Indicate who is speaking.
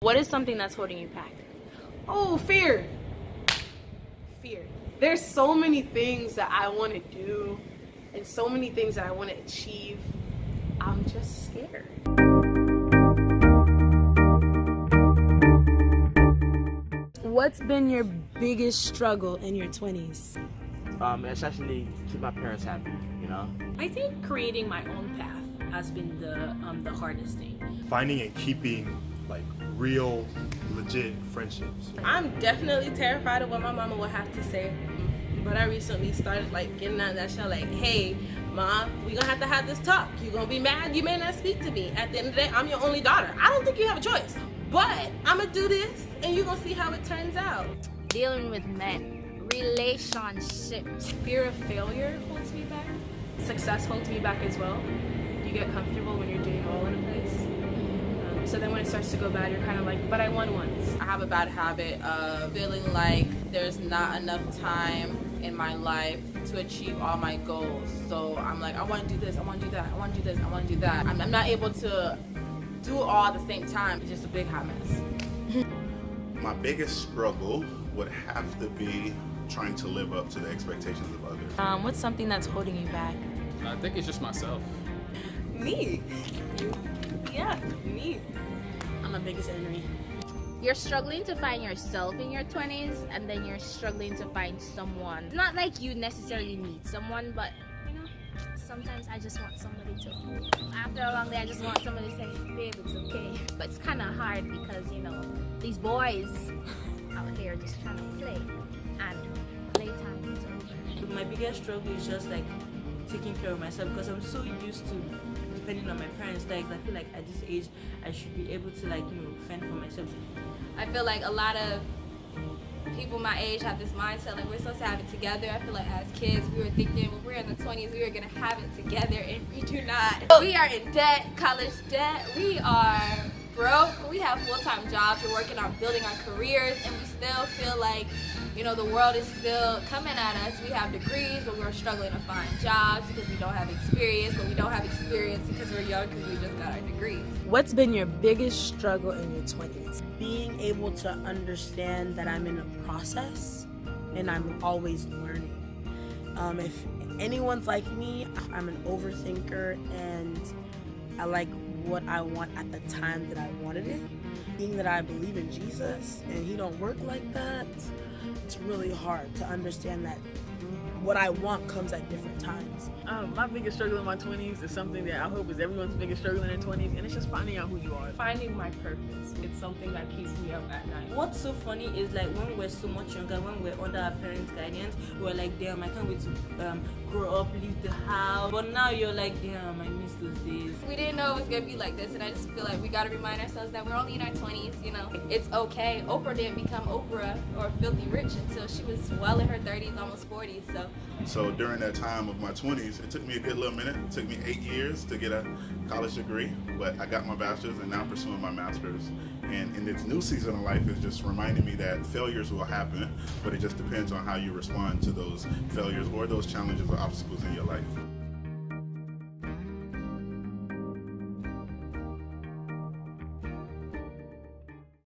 Speaker 1: What is something that's holding you back?
Speaker 2: Oh, fear. Fear. There's so many things that I want to do and so many things that I want to achieve. I'm just scared.
Speaker 3: What's been your biggest struggle in your 20s?
Speaker 4: It's actually keep my parents happy, you know?
Speaker 5: I think creating my own path has been the hardest thing.
Speaker 6: Finding and keeping like real, legit friendships.
Speaker 2: I'm definitely terrified of what my mama will have to say. But I recently started like getting out of that show like, hey, Mom, we gonna have this talk. You gonna be mad, you may not speak to me. At the end of the day, I'm your only daughter. I don't think you have a choice. But I'm gonna do this and you're gonna see how it turns out.
Speaker 7: Dealing with men, relationships.
Speaker 1: Fear of failure holds me back. Success holds me back as well. You get comfortable when you're doing all in a place. So then when it starts to go bad, you're kind of like, but I won once.
Speaker 8: I have a bad habit of feeling like there's not enough time in my life to achieve all my goals. So I'm like, I want to do this, I want to do that, I want to do this, I want to do that. I'm not able to do all at the same time. It's just a big hot mess.
Speaker 9: My biggest struggle would have to be trying to live up to the expectations of others.
Speaker 1: What's something that's holding you back?
Speaker 10: I think it's just myself.
Speaker 2: Me. Yeah, me.
Speaker 3: I'm my biggest enemy.
Speaker 7: You're struggling to find yourself in your 20s, and then you're struggling to find someone. It's not like you necessarily need someone, but you know, sometimes I just want somebody to, after a long day, I just want somebody to say, babe, it's okay. But it's kind of hard because, you know, these boys out here just trying to play, and playtime is over.
Speaker 5: My biggest struggle is just like taking care of myself because I'm so used to depending on my parents' legs. I feel like at this age I should be able to fend for myself.
Speaker 11: I feel like a lot of people my age have this mindset like we're supposed to have it together. I feel like as kids we were thinking when we're in the 20s we were gonna have it together, and we do not. We are in debt, college debt. We are broke. We have full-time jobs. We're working on building our careers, and we still feel like, you know, the world is still coming at us. We have degrees, but we're struggling to find jobs because we don't have experience, but we don't have experience because we're young because we just got our degrees.
Speaker 3: What's been your biggest struggle in your 20s? Being able to understand that I'm in a process and I'm always learning. If anyone's like me, I'm an overthinker and I like what I want at the time that I wanted it. Being that I believe in Jesus and he don't work like that, it's really hard to understand that what I want comes at different times.
Speaker 12: My biggest struggle in my 20s is something that I hope is everyone's biggest struggle in their 20s, and it's just finding out who you are.
Speaker 2: Finding my purpose. It's something that keeps me up at night.
Speaker 5: What's so funny is like when we're so much younger, when we're under our parents' guidance, we're like, damn, I can't wait to grow up, leave the house. But now you're like, damn, I miss those days.
Speaker 11: We didn't know it was gonna be like this, and I just feel like we gotta remind ourselves that we're only in our 20s, you know. It's okay. Oprah didn't become Oprah or filthy rich until she was well in her 30s, almost 40s,
Speaker 9: So during that time of my 20s, it took me a good little minute. It took me 8 years to get a college degree, but I got my bachelor's and now I'm pursuing my master's. And in this new season of life, it's just reminding me that failures will happen, but it just depends on how you respond to those failures or those challenges or obstacles in your life.